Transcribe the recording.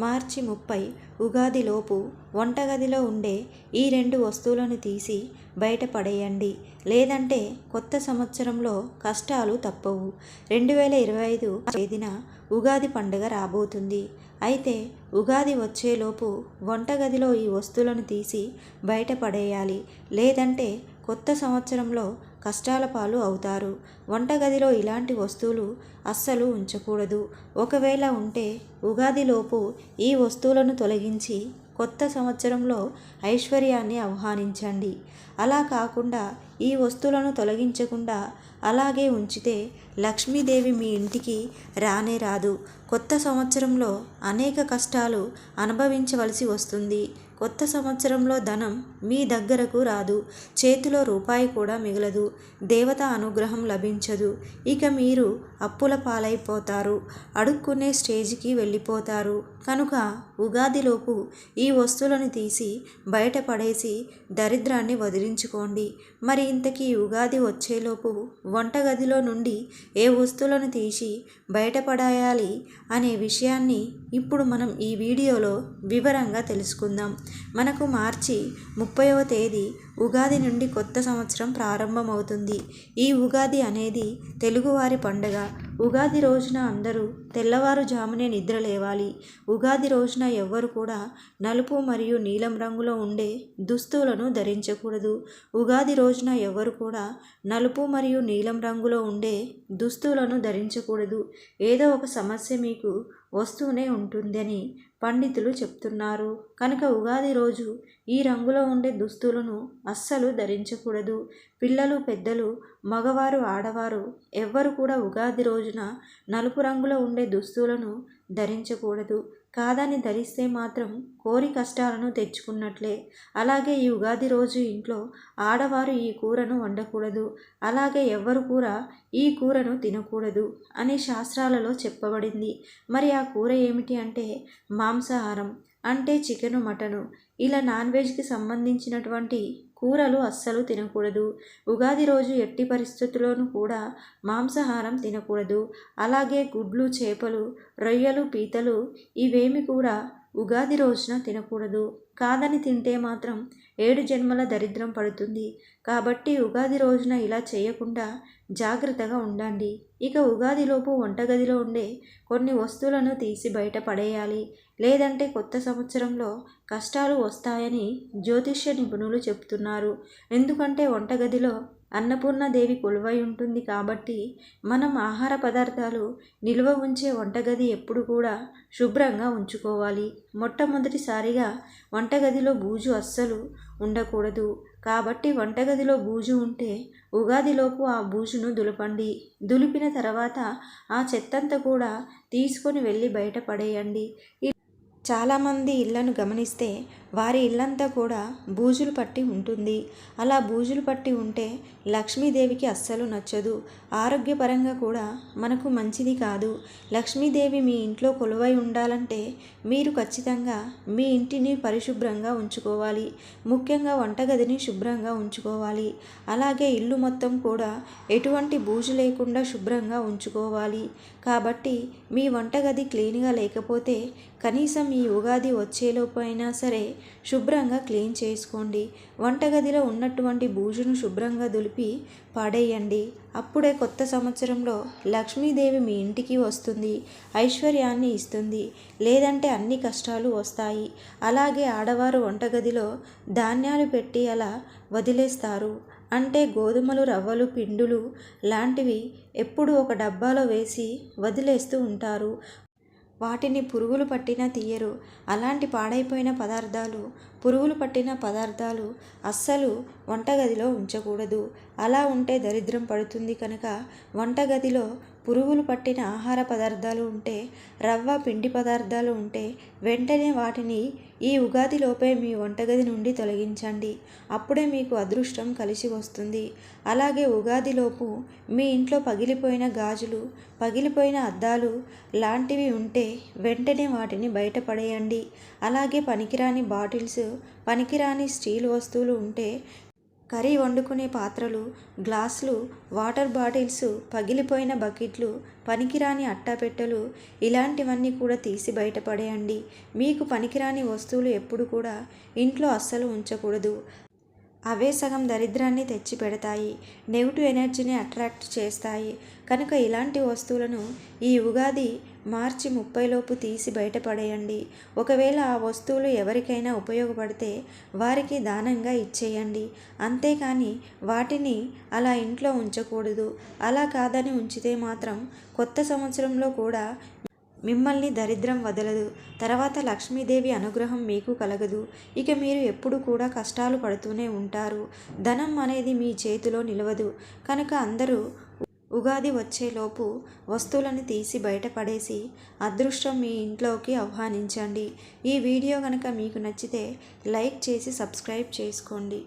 మార్చి 30 ఉగాదిలోపు వంటగదిలో ఉండే ఈ 2 వస్తువులను తీసి బయట పడేయండి. లేదంటే కొత్త సంవత్సరంలో కష్టాలు తప్పవు. 2025 తేదీన ఉగాది పండుగ రాబోతుంది. అయితే ఉగాది వచ్చేలోపు వంటగదిలో ఈ వస్తువులను తీసి బయట పడేయాలి. లేదంటే కొత్త సంవత్సరంలో కష్టాల పాలు అవుతారు. వంటగదిలో ఇలాంటి వస్తువులు అస్సలు ఉంచకూడదు. ఒకవేళ ఉంటే ఉగాదిలోపు ఈ వస్తువులను తొలగించి కొత్త సంవత్సరంలో ఐశ్వర్యాన్ని ఆహ్వానించండి. అలా కాకుండా ఈ వస్తువులను తొలగించకుండా అలాగే ఉంచితే లక్ష్మీదేవి మీ ఇంటికి రానే రాదు. కొత్త సంవత్సరంలో అనేక కష్టాలు అనుభవించవలసి వస్తుంది. కొత్త సంవత్సరంలో ధనం మీ దగ్గరకు రాదు. చేతిలో రూపాయి కూడా మిగలదు. దేవత అనుగ్రహం లభించదు. ఇక మీరు అప్పుల పాలైపోతారు. అడుక్కునే స్టేజ్కి వెళ్ళిపోతారు. కనుక ఉగాదిలోపు ఈ వస్తువులను తీసి బయట పడేసి దరిద్రాన్ని వదిలించుకోండి. మరి ఇంతకీ ఉగాది వచ్చేలోపు వంటగదిలో నుండి ఏ వస్తువులను తీసి బయటపడేయాలి అనే విషయాన్ని ఇప్పుడు మనం ఈ వీడియోలో వివరంగా తెలుసుకుందాం. మనకు మార్చి 30వ తేదీ ఉగాది నుండి కొత్త సంవత్సరం ప్రారంభమవుతుంది. ఈ ఉగాది అనేది తెలుగువారి పండుగ. ఉగాది రోజున అందరూ తెల్లవారుజామునే నిద్ర లేవాలి. ఉగాది రోజున ఎవ్వరు కూడా నలుపు మరియు నీలం రంగులో ఉండే దుస్తులను ధరించకూడదు. ఉగాది రోజున ఎవ్వరు కూడా నలుపు మరియు నీలం రంగులో ఉండే దుస్తులను ధరించకూడదు. ఏదో ఒక సమస్య మీకు వస్తూనే ఉంటుందని పండితులు చెప్తున్నారు. కనుక ఉగాది రోజు ఈ రంగులో ఉండే దుస్తులను అస్సలు ధరించకూడదు. పిల్లలు, పెద్దలు, మగవారు, ఆడవారు ఎవ్వరు కూడా ఉగాది రోజున నలుపు రంగులో ఉండే దుస్తులను ధరించకూడదు. కాదని ధరిస్తే మాత్రం కోరి కష్టాలను తెచ్చుకున్నట్లే. అలాగే ఈ ఉగాది రోజు ఇంట్లో ఆడవారు ఈ కూరను వండకూడదు. అలాగే ఎవ్వరు కూడా ఈ కూరను తినకూడదు అని శాస్త్రాలలో చెప్పబడింది. మరి ఆ కూర ఏమిటి అంటే మాంసాహారం, అంటే చికెను, మటను, ఇలా నాన్ వెజ్కి సంబంధించినటువంటి కూరలు అస్సలు తినకూడదు. ఉగాది రోజు ఎట్టి పరిస్థితుల్లోనూ కూడా మాంసాహారం తినకూడదు. అలాగే గుడ్లు, చేపలు, రొయ్యలు, పీతలు ఇవేమి కూడా ఉగాది రోజున తినకూడదు. కాదని తింటే మాత్రం 7 జన్మల దరిద్రం పడుతుంది. కాబట్టి ఉగాది రోజున ఇలా చేయకుండా జాగ్రత్తగా ఉండండి. ఇక ఉగాదిలోపు వంటగదిలో ఉండే కొన్ని వస్తువులను తీసి బయట పడేయాలి. లేదంటే కొత్త సంవత్సరంలో కష్టాలు వస్తాయని జ్యోతిష్య నిపుణులు చెప్తున్నారు. ఎందుకంటే వంటగదిలో అన్నపూర్ణాదేవి కొలువై ఉంటుంది కాబట్టి మనం ఆహార పదార్థాలు నిల్వ ఉంచే వంటగది ఎప్పుడు కూడా శుభ్రంగా ఉంచుకోవాలి. మొట్టమొదటిసారిగా వంటగదిలో బూజు అస్సలు ఉండకూడదు. కాబట్టి వంటగదిలో బూజు ఉంటే ఉగాదిలోపు ఆ బూజును దులపండి. దులిపిన తర్వాత ఆ చెత్తంతా కూడా తీసుకొని వెళ్ళి బయట పడేయండి. చాలామంది ఇళ్లను గమనిస్తే వారి ఇల్లంతా కూడా బూజులు పట్టి ఉంటుంది. అలా బూజులు పట్టి ఉంటే లక్ష్మీదేవికి అస్సలు నచ్చదు. ఆరోగ్యపరంగా కూడా మనకు మంచిది కాదు. లక్ష్మీదేవి మీ ఇంట్లో కొలువై ఉండాలంటే మీరు ఖచ్చితంగా మీ ఇంటిని పరిశుభ్రంగా ఉంచుకోవాలి. ముఖ్యంగా వంటగదిని శుభ్రంగా ఉంచుకోవాలి. అలాగే ఇల్లు మొత్తం కూడా ఎటువంటి బూజు లేకుండా శుభ్రంగా ఉంచుకోవాలి. కాబట్టి మీ వంటగది క్లీన్గా లేకపోతే కనీసం ఈ ఉగాది వచ్చేలోపు అయినా సరే శుభ్రంగా క్లీన్ చేసుకోండి. వంటగదిలో ఉన్నటువంటి బూజును శుభ్రంగా దులిపి పడేయండి. అప్పుడే కొత్త సంవత్సరంలో లక్ష్మీదేవి మీ ఇంటికి వస్తుంది, ఐశ్వర్యాన్ని ఇస్తుంది. లేదంటే అన్ని కష్టాలు వస్తాయి. అలాగే ఆడవారు వంటగదిలో ధాన్యాలు పెట్టి అలా వదిలేస్తారు. అంటే గోధుమలు, రవ్వలు, పిండులు లాంటివి ఎప్పుడు ఒక డబ్బాలో వేసి వదిలేస్తూ ఉంటారు. వాటిని పురుగులు పట్టినా తీయరు. అలాంటి పాడైపోయిన పదార్థాలు, పురుగులు పట్టిన పదార్థాలు అస్సలు వంటగదిలో ఉంచకూడదు. అలా ఉంటే దరిద్రం పడుతుంది. కనుక వంటగదిలో పురుగులు పట్టిన ఆహార పదార్థాలు ఉంటే, రవ్వ, పిండి పదార్థాలు ఉంటే వెంటనే వాటిని ఈ ఉగాదిలోపే మీ వంటగది నుండి తొలగించండి. అప్పుడే మీకు అదృష్టం కలిసి వస్తుంది. అలాగే ఉగాదిలోపు మీ ఇంట్లో పగిలిపోయిన గాజులు, పగిలిపోయిన అద్దాలు లాంటివి ఉంటే వెంటనే వాటిని బయటపడేయండి. అలాగే పనికిరాని బాటిల్స్, పనికిరాని స్టీల్ వస్తువులు ఉంటే కర్రీ వండుకునే పాత్రలు, గ్లాసులు, వాటర్ బాటిల్స్, పగిలిపోయిన బకెట్లు, పనికిరాని అట్టాపెట్టెలు ఇలాంటివన్నీ కూడా తీసి బయటపడేయండి. మీకు పనికిరాని వస్తువులు ఎప్పుడు కూడా ఇంట్లో అస్సలు ఉంచకూడదు. అవే సగం దరిద్రాన్ని తెచ్చి పెడతాయి, నెగిటివ్ ఎనర్జీని అట్రాక్ట్ చేస్తాయి. కనుక ఇలాంటి వస్తువులను ఈ ఉగాది మార్చి 30 లోపు తీసి బయటపడేయండి. ఒకవేళ ఆ వస్తువులు ఎవరికైనా ఉపయోగపడితే వారికి దానంగా ఇచ్చేయండి. అంతేకాని వాటిని అలా ఇంట్లో ఉంచకూడదు. అలా కాదని ఉంచితే మాత్రం కొత్త సంవత్సరంలో కూడా మిమ్మల్ని దరిద్రం వదలదు. తర్వాత లక్ష్మీదేవి అనుగ్రహం మీకు కలగదు. ఇక మీరు ఎప్పుడు కూడా కష్టాలు పడుతూనే ఉంటారు. ధనం అనేది మీ చేతిలో నిలవదు. కనుక అందరూ ఉగాది వచ్చేలోపు వస్తువులను తీసి బయటపడేసి అదృష్టం మీ ఇంట్లోకి ఆహ్వానించండి. ఈ వీడియో కనుక మీకు నచ్చితే లైక్ చేసి సబ్స్క్రైబ్ చేసుకోండి.